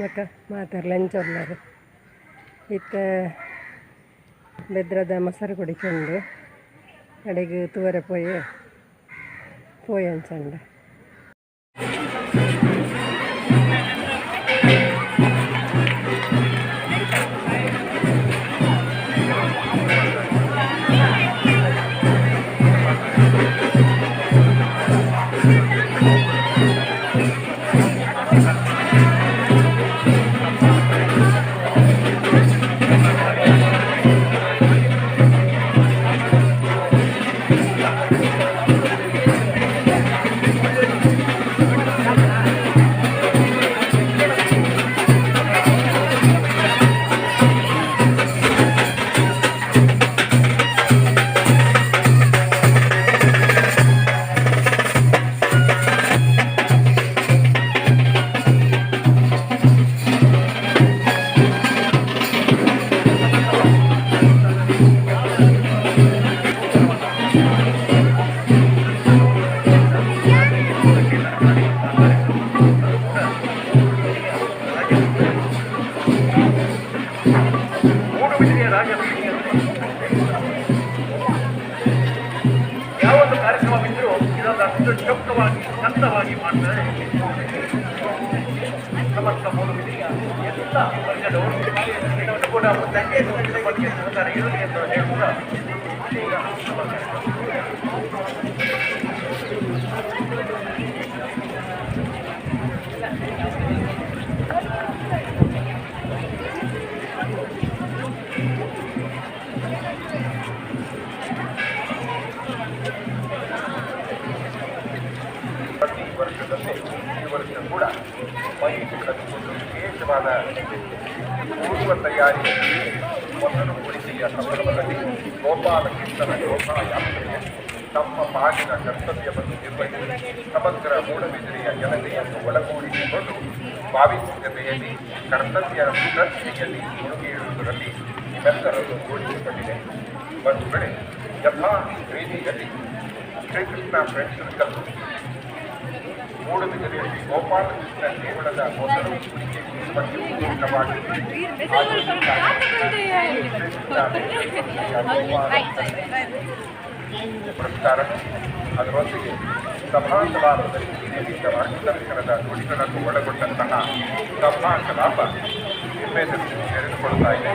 ಮಕ್ಕ ಮಾತಾಡ್ಲಂಚೊಲ್ಲರು ಇತ್ತ ಬೆದ್ರದ ಮೊಸರು ಕುಡಿಕೊಂಡು ಕಡೆಗೆ ತೂವರೆ ಪೋಯಿ ಅಂಚಂಡ ಯಾವೊಂದು ಕಾರ್ಯಕ್ರಮವಿದ್ದರೂ ಇದೊಂದು ಅಷ್ಟು ಚೊಕ್ಕವಾಗಿ ಶಾಂತವಾಗಿ ಮಾಡ್ತಾರೆ. ಸಮಸ್ತ ಮೂಲವಿದೆಯ ಎಲ್ಲ ವರ್ಗದವರು ಇದನ್ನು ಕೂಡ ತಂದೆ ಬಗ್ಗೆ ಸಹಕಾರ ಇರಲಿ ಎಂದು ಹೇಳುತ್ತಾ ಈಗ ಪ್ರತಿ ವರ್ಷದಂತೆ ಈ ವರ್ಷ ಕೂಡ ಮೈಸೂರಿನಲ್ಲಿ ವಿಶೇಷವಾದ ಪೂರ್ವ ತಯಾರಿ ಮೊದಲು ಕುಳಿಕೆಯ ಸಂದರ್ಭದಲ್ಲಿ ಗೋಪಾಲಕೃಷ್ಣನ ಯೋಧಾ ಯಾತ್ರೆಗೆ ತಮ್ಮ ಪಾಲಿನ ಕರ್ತವ್ಯವನ್ನು ನಿರ್ವಹಿಸಿ ಸಮಗ್ರ ಮೂಡಬಿದಿರೆಯ ಜನತೆಯನ್ನು ಒಳಗೂಡಿಸಿಕೊಂಡು ಪಾವಿತ್ರ್ಯತೆಯಲ್ಲಿ ಕರ್ತವ್ಯ ಸುರಕ್ಷತೆಯಲ್ಲಿ ಮುಳುಗಿರುವುದರಲ್ಲಿ ಇವೆಲ್ಲರನ್ನು ಜೋಡಿಸಿಕೊಂಡಿದೆ. ಒಂದು ವೇಳೆ ಯಥಾ ರೀತಿಯಲ್ಲಿ ಶ್ರೀಕೃಷ್ಣ ಫ್ರೆಂಡ್ಸ್ ಸರ್ಕಲ್ ಮೂಡಬಿದಿರೆಯಲ್ಲಿ ಗೋಪಾಲಕೃಷ್ಣ ದೇವಳದ ಮೊದಲು ಕುಳಿಕೆ ಪುರಸ್ಕಾರ ಅದರೊಂದಿಗೆ ಸಭಾಕಲಾಪದಲ್ಲಿ ನೇಮಿತ ದರ್ಶನದ ನುಡಿಗಳನ್ನು ಒಳಗೊಂಡಂತಹ ಸಭಾ ಕಲಾಪ ನಿಮ್ಮೆದುರು ತೆರೆದುಕೊಳ್ತಾ ಇದೆ.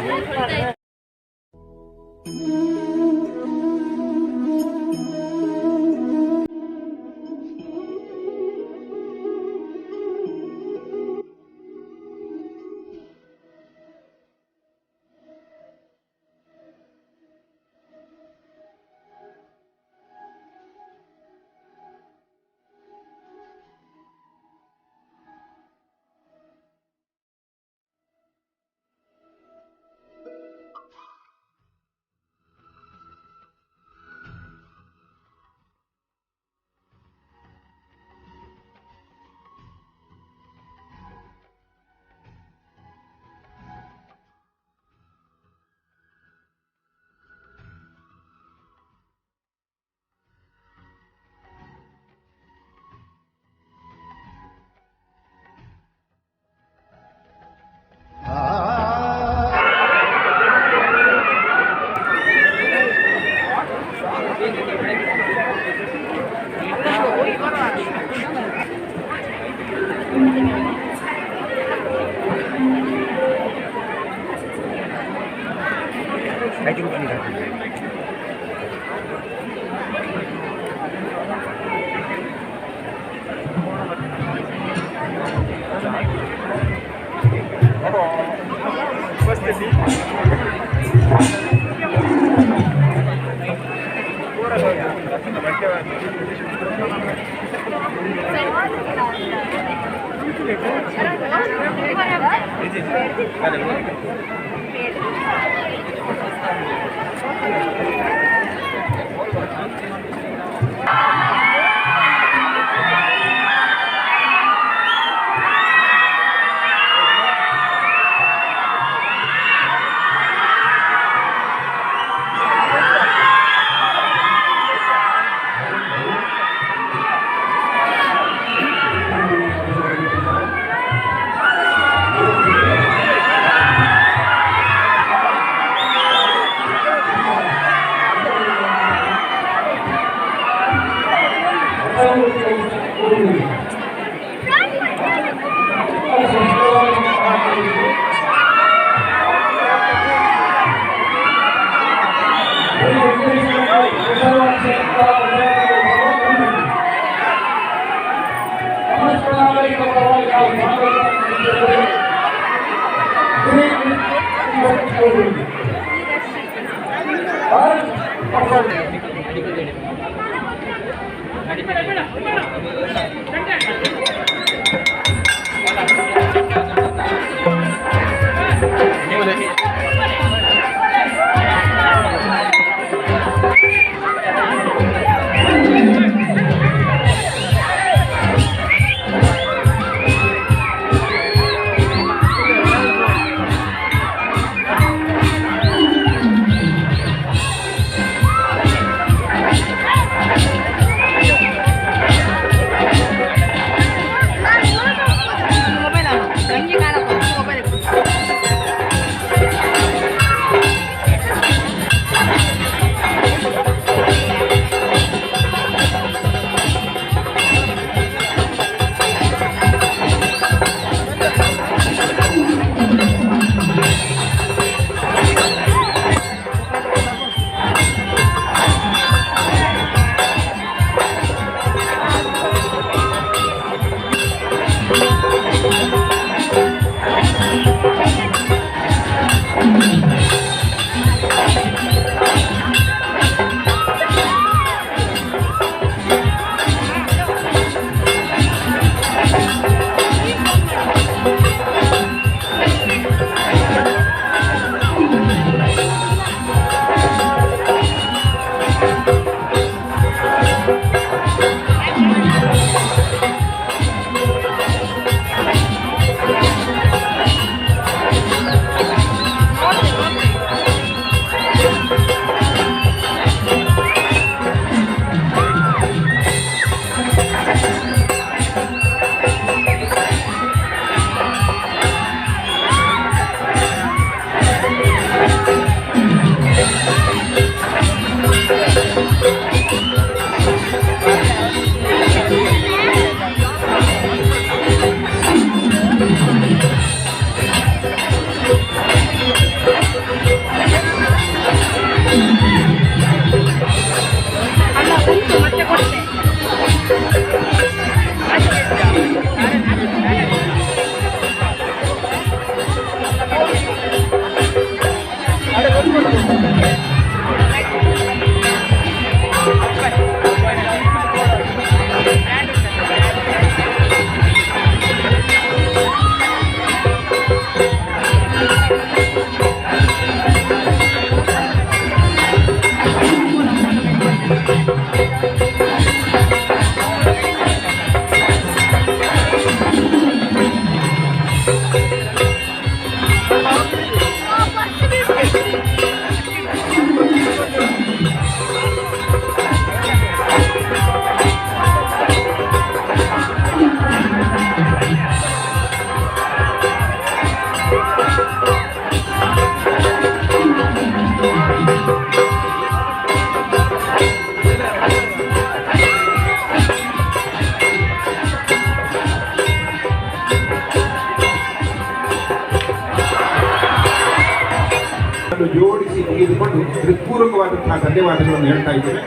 ಜೋಡಿಸಿ ತೆಗೆದುಕೊಂಡು ಹೃತ್ಪೂರ್ವಕವಾದಂತಹ ಧನ್ಯವಾದಗಳನ್ನು ಹೇಳ್ತಾ ಇದ್ದೇವೆ.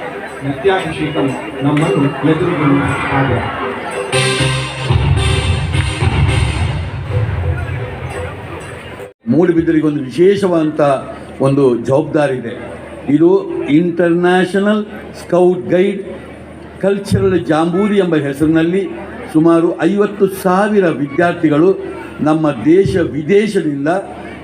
ನಿತ್ಯಾಭಿಷೇಕಂ ನಮ್ಮನ್ನು ಎದುರುಗೊಳ್ಳುವ ಹಾಗೆ. ಮೂಡುಬಿದಿರೆಗೆ ಒಂದು ವಿಶೇಷವಾದಂಥ ಒಂದು ಜವಾಬ್ದಾರಿ ಇದೆ. ಇದು international scout guide cultural jamboree ಎಂಬ ಹೆಸರಿನಲ್ಲಿ ಸುಮಾರು 50,000 ವಿದ್ಯಾರ್ಥಿಗಳು ನಮ್ಮ ದೇಶ ವಿದೇಶದಿಂದ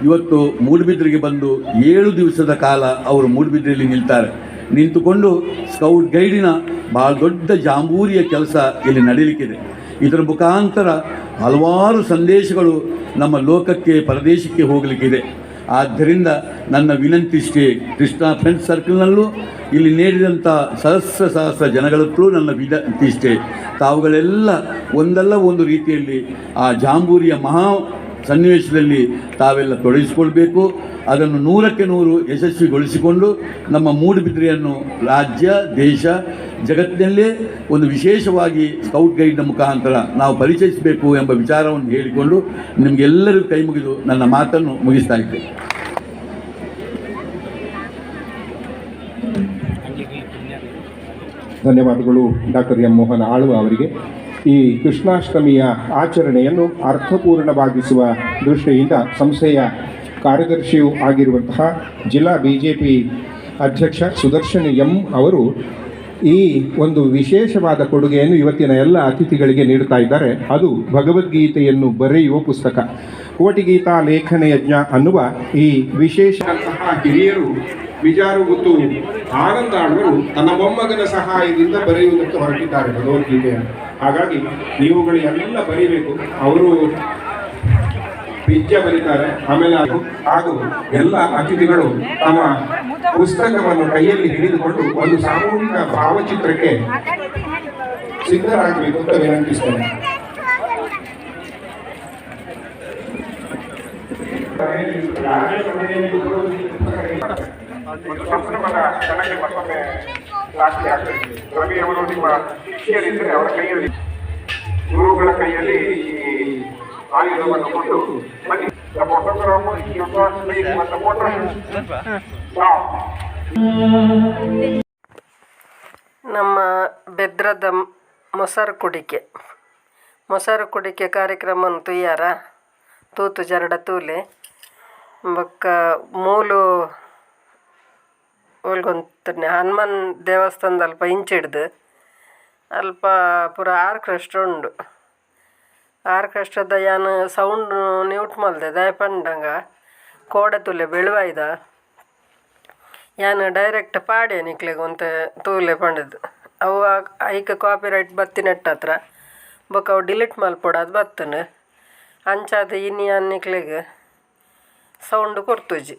ಇವತ್ತು ಮೂಡುಬಿದಿರೆಗೆ ಬಂದು 7 ದಿವಸದ ಕಾಲ ಅವರು ಮೂಡುಬಿದಿರೆಯಲ್ಲಿ ನಿಲ್ತಾರೆ. ನಿಂತುಕೊಂಡು ಸ್ಕೌಟ್ ಗೈಡಿನ ಭಾಳ ದೊಡ್ಡ ಜಾಂಬೂರಿಯ ಕೆಲಸ ಇಲ್ಲಿ ನಡೀಲಿಕ್ಕಿದೆ. ಇದರ ಮುಖಾಂತರ ಹಲವಾರು ಸಂದೇಶಗಳು ನಮ್ಮ ಲೋಕಕ್ಕೆ ಪರದೇಶಕ್ಕೆ ಹೋಗಲಿಕ್ಕಿದೆ. ಆದ್ದರಿಂದ ನನ್ನ ವಿನಂತಿ ಇಷ್ಟೇ, ಕೃಷ್ಣ ಫ್ರೆಂಡ್ಸ್ ಸರ್ಕಲ್ನಲ್ಲೂ ಇಲ್ಲಿ ನೀಡಿದಂಥ ಸಹಸ್ರ ಜನಗಳಲ್ಲೂ ನನ್ನ ವಿನಂತಿ ಇಷ್ಟೇ, ತಾವುಗಳೆಲ್ಲ ಒಂದಲ್ಲ ಒಂದು ರೀತಿಯಲ್ಲಿ ಆ ಜಾಂಬೂರಿಯ ಮಹಾ ಸನ್ನಿವೇಶದಲ್ಲಿ ತಾವೆಲ್ಲ ತೊಡಗಿಸಿಕೊಳ್ಬೇಕು. ಅದನ್ನು 100ಕ್ಕೆ 100 ಯಶಸ್ವಿಗೊಳಿಸಿಕೊಂಡು ನಮ್ಮ ಮೂಡುಬಿದಿರೆಯನ್ನು ರಾಜ್ಯ ದೇಶ ಜಗತ್ತಿನಲ್ಲೇ ಒಂದು ವಿಶೇಷವಾಗಿ ಸ್ಕೌಟ್ ಗೈಡ್ನ ಮುಖಾಂತರ ನಾವು ಪರಿಚಯಿಸಬೇಕು ಎಂಬ ವಿಚಾರವನ್ನು ಹೇಳಿಕೊಂಡು ನಿಮಗೆಲ್ಲರಿಗೂ ಕೈ ಮುಗಿದು ನನ್ನ ಮಾತನ್ನು ಮುಗಿಸ್ತಾ ಇದ್ದೇನೆ. ಧನ್ಯವಾದಗಳು ಡಾಕ್ಟರ್ ಎಂ ಮೋಹನ್ ಆಳ್ವ ಅವರಿಗೆ. ಈ ಕೃಷ್ಣಾಷ್ಟಮಿಯ ಆಚರಣೆಯನ್ನು ಅರ್ಥಪೂರ್ಣವಾಗಿಸುವ ದೃಷ್ಟಿಯಿಂದ ಸಂಸ್ಥೆಯ ಕಾರ್ಯದರ್ಶಿಯೂ ಆಗಿರುವಂತಹ ಜಿಲ್ಲಾ BJP ಅಧ್ಯಕ್ಷ ಸುದರ್ಶನ್ ಎಂ ಅವರು ಈ ಒಂದು ವಿಶೇಷವಾದ ಕೊಡುಗೆಯನ್ನು ಇವತ್ತಿನ ಎಲ್ಲ ಅತಿಥಿಗಳಿಗೆ ನೀಡುತ್ತಾ ಇದ್ದಾರೆ. ಅದು ಭಗವದ್ಗೀತೆಯನ್ನು ಬರೆಯುವ ಪುಸ್ತಕ ಕೋಟಿಗೀತಾ ಲೇಖನ ಯಜ್ಞ ಅನ್ನುವ ಈ ವಿಶೇಷಂತಹ ಹಿರಿಯರು ವಿಜಾರು ಮತ್ತು ಆನಂದ ಆಳ್ವರು ತನ್ನ ಮೊಮ್ಮಗನ ಸಹಾಯದಿಂದ ಬರೆಯುವುದಕ್ಕೆ ಹೊರಟಿದ್ದಾರೆ ಭಗವದ್ಗೀತೆಯನ್ನು. ಹಾಗಾಗಿ ನೀವುಗಳು ಎಲ್ಲ ಬರೀಬೇಕು. ಅವರು ಪಿಜ್ಜ ಬರೀತಾರೆ. ಆಮೇಲೆ ಹಾಗೂ ಎಲ್ಲ ಅತಿಥಿಗಳು ತಮ್ಮ ಪುಸ್ತಕವನ್ನು ಕೈಯಲ್ಲಿ ಹಿಡಿದುಕೊಂಡು ಒಂದು ಸಾಮೂಹಿಕ ಭಾವಚಿತ್ರಕ್ಕೆ ಸಿದ್ಧರಾಗಬೇಕು ಅಂತ ವಿನಂತಿಸ್ತೇನೆ. ಸಂಭ್ರಮದ ಕ್ಷಣಕ್ಕೆ ಮತ್ತೊಮ್ಮೆ ಸಾಕ್ಷಿ ಆಗ್ತದೆ. ರವಿ ಅವರು ನಿಮ್ಮ ಶಿಷ್ಯರಿದ್ದರೆ ಅವರ ಕೈಯಲ್ಲಿ, ಗುರುಗಳ ಕೈಯಲ್ಲಿ ಈ ಆಯುಧವನ್ನು ಕೊಟ್ಟು ಬನ್ನಿ. ನಮ್ಮ ಬೆದ್ರದ ಮೊಸರು ಕುಡಿಕೆ ಕಾರ್ಯಕ್ರಮವನ್ನು ತುಯ್ಯಾರ ತೂತು ಜರಡ ತೂಲೆ ಬೊಕ್ಕ ಮೂಲು ಒಲ್ಗೊಂತನೆ ಹನುಮಾನ್ ದೇವಸ್ಥಾನದ ಅಲ್ಪ ಇಂಚಿಡ್ದು ಅಲ್ಪ ಪೂರ ಆರ್ಕೆಸ್ಟ್ರಾ ಉಂಡು. ಆರ್ಕೆಸ್ಟ್ರಾದ ಯಾನು ಸೌಂಡ್ ನ್ಯೂಟ್ ಮಲ್ದೆ ದಯಪಂಡಂಗ ಕೋಡೆ ತುಲೆ ಬೆಳುವಾಯ್ದ ಯಾನು ಡೈರೆಕ್ಟ್ ಪಾಡ್ಯ ನಿಕ್ಲೆಗೆ ಒಂತ ತೂಲೆ ಪಂಡದು ಅವು ಐಕ ಕಾಪಿರೈಟ್ ಬತ್ತಿನೆಟ್ಟ ಹತ್ರ ಬೊಕ್ಕ ಅವು ಡಿಲೀಟ್ ಮಲ್ಪೊಡದು ಬತ್ತನು ಅಂಚಾದ ಇನಿ ಅನ್ನಿಕ್ಲೆಗೆ ಸೌಂಡ್ ಕೊರ್ತುಜಿ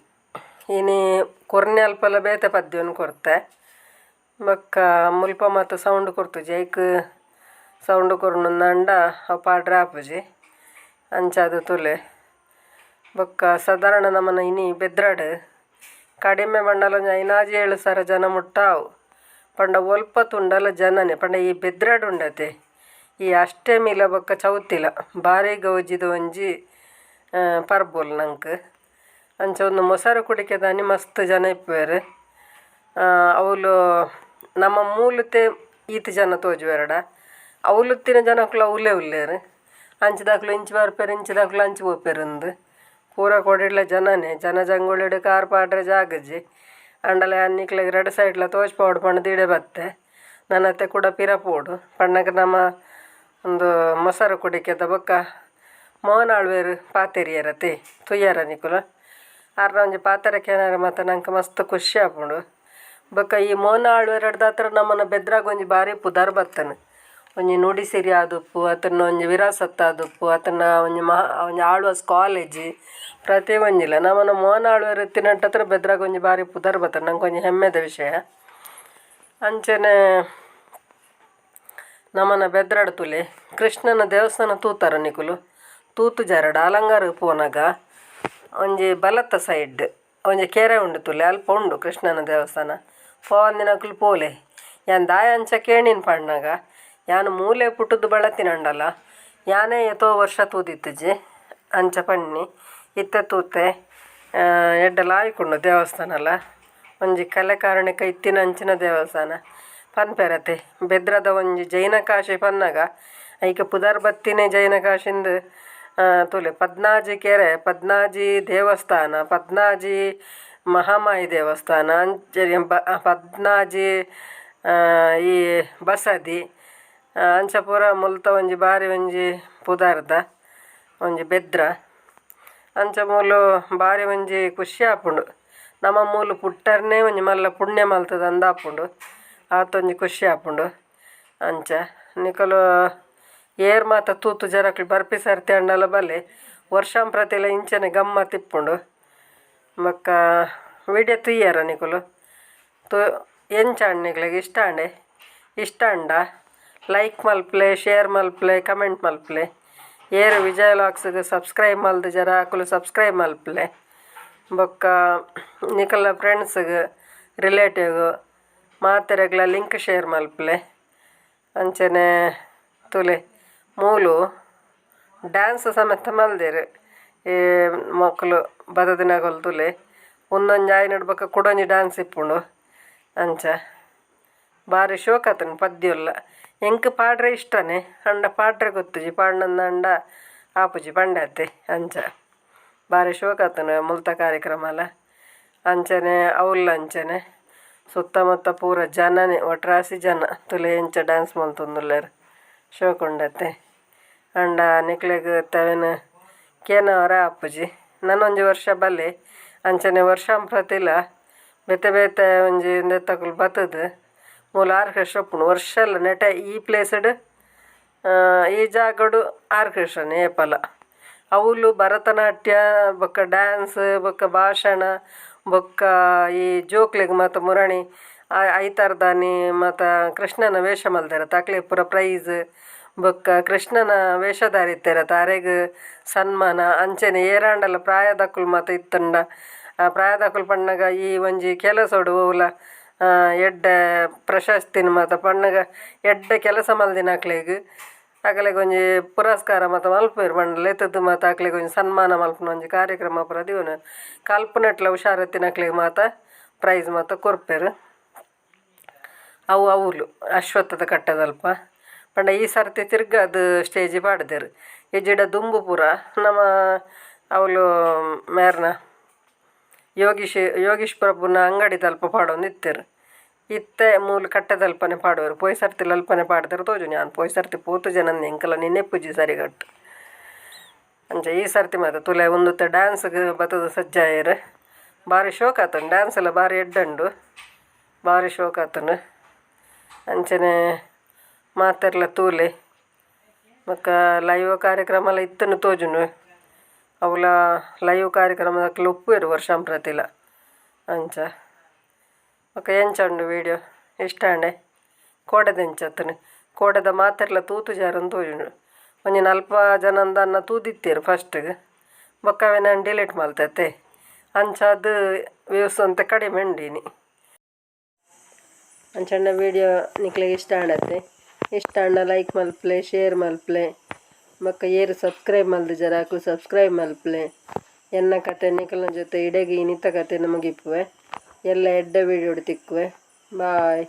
ಇನಿ ಕೊರ್ನೆ ಅಲ್ಪಲ ಬೇತೆ ಪದ್ಯವನ್ನು ಕೊರ್ತೆ ಬೊಕ್ಕ ಮುಲ್ಪ ಮತ್ತು ಸೌಂಡ್ ಕೊರ್ತುಜಿ ಐಕ್ ಸೌಂಡ್ ಕೊರ್ನಂಡ ಅವು ಪಾಡ್ರೆ ಆಪುಜಿ ಅಂಚಾದ ತುಲೆ ಬೊಕ್ಕ ಸಾಧಾರಣ ನಮ್ಮನ ಇನಿ ಬೆದ್ರಾಡು ಕಡಿಮೆ ಬಂಡಲ 5-7 ಜನ ಮುಟ್ಟಾವು ಪಂಡ ಒಲ್ಪ ತುಂಡಲ ಜನನೇ ಪಂಡ ಈ ಬೆದ್ರಾಡು ಉಂಡತೆ ಈ ಅಷ್ಟಮಿಲ ಬೊಕ್ಕ ಚೌತಿಲ ಭಾರಿ ಗೌಜಿದ ಒಂಜಿ ಪರ್ಬೋಲ್ ನಂಗೆ ಅಂಚ ಒಂದು ಮೊಸರು ಕುಡಿಕೆದಾನಿ ಮಸ್ತ್ ಜನ ಇಪ್ಪೇರು. ಅವಳು ನಮ್ಮ ಮೂಲತೆ ಈತ ಜನ ತೋಜುವೆರಡ ಅವಲುತ್ತಿನ ಜನಕ್ಕೂ ಅವಲೇ ಉಲ್ಲೇರು ಅಂಚದಾಕ್ಲು ಇಂಚು ಬರ್ಪೇರು ಇಂಚದಾಕ್ಲು ಅಂಚು ಹೋಗ್ಪೇರಂದು ಪೂರ ಕೊಡಿಡ್ಲ ಜನನೇ ಜನ ಜಂಗುಳಿಡು ಕಾರ್ ಪಾಡ್ರೆ ಜಾಗಜ್ಜಿ ಅಂಡಲೆ ಅನ್ನಿಕ್ಲೆಗೆ 2 ಸೈಡ್ಲ ತೋಚ್ಪೋಡು ಪಂಡ ದಿಡೆ ಬತ್ತೆ ನನ್ನತ್ತೆ ಕೂಡ ಪಿರಪೋಡು ಪಣ್ಣಗೆ ನಮ್ಮ ಒಂದು ಮೊಸರು ಕುಡಿಕೆದ ಬೊಕ್ಕ ಮೋನಾಳ್ವೇರು ಪಾತೆರಿಯರತೆ ತುಯ್ಯಾರ ನಿಕುಲ ಆರ್ನ ಒಂಜಿ ಪಾತೆರಕ್ಕೆ ಏನಾರು ಮತ್ತು ನಂಗೆ ಮಸ್ತ್ ಖುಷಿ ಆಪುಂಡು. ಬೊಕ್ಕ ಈ ಮೋನಾಳ್ವೇರಡ್ದ ಹತ್ರ ನಮ್ಮನ್ನ ಬೆದ್ರಾಗ ಒಂಜಿ ಭಾರಿ ಪುದಾರ್ ಬತ್ತನು ಒಂಜಿ ನುಡಿಸಿರಿ ಆದುಪ್ಪು ಅದನ್ನ ಒಂಜಿ ವಿರಾಸತ್ ಆದುಪ್ಪು ಅದನ್ನ ಒಂಜಿ ಆಳ್ವಾಸ್ ಕಾಲೇಜ್ ಪ್ರತಿ ಒಂಜಿಲ್ಲ ನಮ್ಮನ್ನ ಮೋನಾಳ್ವೇರು ತಿನ್ನಟ್ಟ ಹತ್ರ ಬೆದ್ರಾಗ ಒಂಜಿ ಭಾರಿ ಪುದಾರ್ ಬತ್ತನು ನಂಗೆ ಒಂಜಿ ಹೆಮ್ಮೆದ ವಿಷಯ. ಅಂಚನೆ ನಮ್ಮನ ಬೆದ್ರಾಡ ತುಲೆ ಕೃಷ್ಣನ ದೇವಸ್ಥಾನ ತೂತಾರ ನಿಕುಲು ತೂತು ಜರಡ ಅಲಂಗಾರ ಪೋನಾಗ ಒಂಜಿ ಬಲತ್ತ ಸೈಡ್ ಒಂಜಿ ಕೆರೆ ಉಂಡು ತುಲೆ ಅಲ್ಪ ಉಂಡು ಕೃಷ್ಣನ ದೇವಸ್ಥಾನ ಪೋವಂದಿನಕುಲು ಪೋಲೆ ಯಾನ್ ದಾಯ ಅಂಚ ಕೇಣಿನ ಪಣ್ಣಾಗ ಯಾನು ಮೂಲೆ ಪುಟ್ಟದ್ದು ಬಳತಿನಂಡಲ್ಲ ಯಾನೇ ಎತೋ ವರ್ಷ ತೂದಿತ್ತಜಿ ಅಂಚ ಪಣ್ಣಿ ಇತ್ತೆ ತೂತೆ ಎಡ್ಡೆಲ್ಲ ಆಯ್ಕೊಂಡು ದೇವಸ್ಥಾನ ಅಲ್ಲ ಒಂಜಿ ಕಲೆಕಾರಣಿಕ ಇತ್ತಿನ ಅಂಚಿನ ದೇವಸ್ಥಾನ ಪನ್ಪೆರತೆ ಬೆದ್ರದ ಒಂಜಿ ಜೈನ ಕಾಶಿ ಪನ್ನಾಗ ಐಕೆ ಪುದರ್ ಬತ್ತಿನೇ ಜೈನ ಕಾಶಿಂದು ತುಲೆ ಪದ್ನಾಜಿ ಕೆರೆ ಪದ್ನಾಜಿ ದೇವಸ್ಥಾನ ಪದ್ನಾಜಿ ಮಹಾಮಾಯಿ ದೇವಸ್ಥಾನ ಅಂಚೆ ಪದ್ನಾಜಿ ಈ ಬಸದಿ ಅಂಚ ಪೂರ ಮುಲ್ತ ಒಂಜಿ ಬಾರಿ ಒಂಜಿ ಪುದಾರ್ದ ಒಂಜಿ ಬೆದ್ರ ಅಂಚ ಮೂಲು ಬಾರಿ ಒಂಜಿ ಖುಷಿ ಆಪುಂಡು ನಮ್ಮ ಮೂಲು ಪುಟ್ಟರ್ನೇ ಒಂಜಿ ಮಲ್ಲ ಪುಣ್ಯ ಮಲ್ತದ ಅಂದಾಪುಂಡು ಆತೊಂಜಿ ಖುಷಿ ಆಪುಂಡು. ಅಂಚ ನಿಕಲು ಏರ್ ಮಾತ ತೂತು ಜರಕ್ಲು ಬರ್ಪಿ ಸರ್ತಿ ಅಂಡಲ ಬಲೆ ವರ್ಷಂಪ್ರತಿಲ ಇಂಚನೆ ಗಮ್ಮತ್ ಇಪ್ಪುಂಡು. ಬೊಕ್ಕ ವಿಡಿಯೋ ತುಯ್ಯಾರ ನಿಕುಲು ಎಂಚ ಅಣ್ಣಿಗ್ಲಿಗೆ ಇಷ್ಟ ಅಂಡ ಲೈಕ್ ಮಲ್ಪ್ಲೆ ಶೇರ್ ಮಲ್ಪ್ಲೆ ಕಮೆಂಟ್ ಮಲ್ಪ್ಲೆ ಏರು ವಿಜಯ ಲಾಕ್ಸ್ಗೆ ಸಬ್ಸ್ಕ್ರೈಬ್ ಮಲ್ದು ಜರ ಹಾಕಲು ಸಬ್ಸ್ಕ್ರೈಬ್ ಮಲ್ಪ್ಲೆ ಬೊಕ್ಕ ನಿಕಲ ಫ್ರೆಂಡ್ಸ್ಗೆ ರಿಲೇಟಿವ್ಗು ಮಾತೆರೆಗ್ಲ ಲಿಂಕ್ ಶೇರ್ ಮಲ್ಪ್ಲೆ. ಅಂಚನೆ ತುಲೆ ಮೂಲು ಡ್ಯಾನ್ಸ್ ಸಮೇತ ಮಲ್ದೇರು ಈ ಮಕ್ಕಳು ಬದದಿನಗಳು ತುಲೆ ಒಂದೊಂದು ಜಾಯ್ ನಡ್ಬೇಕ ಕುಡೊಂಜಿ ಡ್ಯಾನ್ಸ್ ಇಪ್ಪುಂಡು. ಅಂಚ ಭಾರಿ ಶೋಕತನ ಪದ್ಯಲ್ಲ ಎಂಕ್ ಪಾಡ್ರೆ ಇಷ್ಟನೇ ಅಂಡ ಪಾಡ್ರೆ ಗೊತ್ತುಜಿ ಪಾಡ್ನಂದ ಅಂಡ ಆಪುಜಿ ಪಂಡತೆ ಅಂಚ ಭಾರಿ ಶೋಕ ಆತನು ಮುಲ್ತ ಕಾರ್ಯಕ್ರಮ ಅಲ್ಲ ಅಂಚನೆ ಅವಲ್ಲ ಅಂಚನೆ ಸುತ್ತಮುತ್ತ ಪೂರ ಜನನೇ ಒಟ್ರಾಸಿ ಜನ ತುಲೆ ಎಂಚ ಡ್ಯಾನ್ಸ್ ಮಲ್ತೊಂದುಲ್ಲೆರ್ ಶೋಕ ಉಂಡತ್ತೆ ಅಂಡ ನಿಕ್ಲೆಗ್ ತವೆನ ಕೇನವರ ಅಪ್ಪುಜಿ ನನ್ನೊಂಜಿ ವರ್ಷ ಬಲ್ಲೆ ಅಂಚನೆ ವರ್ಷಂಪ್ರತಿಲ ಬೇತೆ ಬೇತೆ ಒಂಜಿ ನೆತ್ತಕುಲು ಬತ್ತದು ಮೂಲ ಆರ್ಕೆಸ್ಟ್ರಾ ಉಪ್ಪುಂಡು ವರ್ಷ ಎಲ್ಲ ನೆಟೆ ಈ ಪ್ಲೇಸ್ಡ್ ಈ ಜಾಗಡು ಆರ್ಕೆಸ್ಟ್ರಾನೇ ಏಪಲ ಅವಳು ಭರತನಾಟ್ಯ ಬೊಕ್ಕ ಡ್ಯಾನ್ಸ್ ಬೊಕ್ಕ ಭಾಷಣ ಬೊಕ್ಕ ಈ ಜೋಕ್ಲೆಗ್ ಮತ್ತು ಮುರಣಿ ಐತಾರ್ದಾನಿ ಮತ್ತು ಕೃಷ್ಣನ ವೇಷ ಮಲ್ದೆರ ತಕ್ಲೆ ಪೂರ ಪ್ರೈಸ್ ಬೊಕ್ಕ ಕೃಷ್ಣನ ವೇಷಧಾರಿ ಇತ್ತೆರ ತಾರೆಗ್ ಸನ್ಮಾನ ಅಂಚನೆ ಏರಾಂಡಲ ಪ್ರಾಯದಕ್ಕುಲು ಮತ್ತು ಇತ್ತಂಡ ಪ್ರಾಯದಕ್ಕುಲು ಪಣ್ಣಗ ಈ ಒಂಜಿ ಕೆಲಸೋಡು ಓಲ ಎಡ್ಡೆ ಪ್ರಶಸ್ತಿನ ಮತ್ತು ಪಣ್ಣಗ ಎಡ್ಡೆ ಕೆಲಸ ಮಲ್ದಿನಕ್ಲೆಗ್ ಅಕಲೆಗ್ ಒಂಜಿ ಪುರಸ್ಕಾರ ಮತ್ತು ಮಲ್ಪುವೆರ್ ಪಂಡ ಎತ್ತದು ಮತ್ತು ಅಕ್ಲೆಗ್ ಒಂಜಿ ಸನ್ಮಾನ ಮಲ್ಪುನ ಒಂಜಿ ಕಾರ್ಯಕ್ರಮ ಪೂರ ದಿವನ ಕಲ್ಪನೆಟ್ಲ ಹುಷಾರತ್ತಿನಕ್ಲೆಗ್ ಮಾತ ಪ್ರೈಸ್ ಮತ್ತು ಕೊರ್ಪೆರ್ ಅವಳು ಅಶ್ವತ್ಥದ ಕಟ್ಟದಲ್ಪ ಪಂಡ ಈ ಸರ್ತಿ ತಿರ್ಗ ಅದು ಸ್ಟೇಜಿ ಪಾಡ್ದೆರ್ ಎಜ್ಜಿಡ ದುಂಬು ಪೂರ ನಮ್ಮ ಅವಳು ಮೇರ್ನ ಯೋಗೀಶ್ ಪ್ರಭುನ ಅಂಗಡಿ ತಲ್ಪ ಪಾಡೊಂದು ಇತ್ತೆರು ಇತ್ತೆ ಮೂಲ ಕಟ್ಟೆದಲ್ಪನೆ ಪಾಡುವರು ಪೋಯ್ ಸರ್ತಿಲ್ ಅಲ್ಪನೆ ಪಾಡ್ದೆರು ತೋಜು ನಾನು ಪೋಯ್ ಸರ್ತಿ ಪೋತು ಜನನ್ ಎಂಕಲ ನಿನ್ನೆ ಪೂಜಿ ಸರಿಗಟ್ಟು ಅಂಚ ಈ ಸರ್ತಿ ಮಾತ ತುಲೆ ಒಂದುತ್ತೆ ಡ್ಯಾನ್ಸ್ಗೆ ಬತ್ತದ ಸಜ್ಜಾಯರು ಭಾರಿ ಶೋಕ ಆತನು ಡ್ಯಾನ್ಸ್ ಎಲ್ಲ ಭಾರಿ ಎಡ್ಡಂಡು ಭಾರಿ ಶೋಕ ಆತನು ಅಂಚನೆ ಮಾತೆರ್ಲ ತೂಲೆ ಮತ್ತು ಲೈವ್ ಕಾರ್ಯಕ್ರಮ ಎಲ್ಲ ಇತ್ತನು ತೋಜುನು ಅವಳ ಲೈವ್ ಕಾರ್ಯಕ್ರಮದಕ್ಕೆಲ್ಲ ಉಪ್ಪುವೆರು ವರ್ಷಂಪ್ರತಿಲ ಅಂಚ ಒಕ್ಕ ಎಂಚಂಡು ವೀಡಿಯೋ ಇಷ್ಟ ಅಂಡೆ ಕೋಡೆದ ಎಂಚತ್ತನು ಕೋಡೆದ ಮಾತೆರ್ಲ ತೂತು ಜಾರನ್ನು ತೋಜುಂಡು ಒಂಜಿ ನಲ್ಪ ಜನಂದನ್ನ ತೂದಿತ್ತೇರು ಫಸ್ಟ್ಗೆ ಬೊಕ್ಕವೇ ನಾನು ಡಿಲೀಟ್ ಮಲ್ತೈತೆ ಅಂಚ ಅದು ವ್ಯೂಸ್ ಅಂತ ಕಡಿಮೆ ಉಂಡೀನಿ ಅಂಚಣ್ಣ ವೀಡಿಯೋ ನಿಕ್ಲೆಗೆ ಇಷ್ಟ ಆಡತ್ತೆ ಇಷ್ಟ ಅಣ್ಣ ಲೈಕ್ ಮಲ್ಪ್ಲೆ ಶೇರ್ ಮಲ್ಪ್ಲೆ ಮಕ್ಕ ಏರು ಸಬ್ಸ್ಕ್ರೈಬ್ ಮಲ್ದು ಜರಾಕು ಸಬ್ಸ್ಕ್ರೈಬ್ ಮಲ್ಪ್ಲೆ ಎನ್ನ ಕತೆ ನಿಖಲ್ನ ಜೊತೆ ಇಡೆಗಿ ನಿತ್ತ ಕತೆ ನಮಗಿಪ್ಪುವೆ ಎಲ್ಲ ಎಡ್ಡ ವೀಡಿಯೋ ತಿಕ್ಕುವೆ ಬಾಯ್.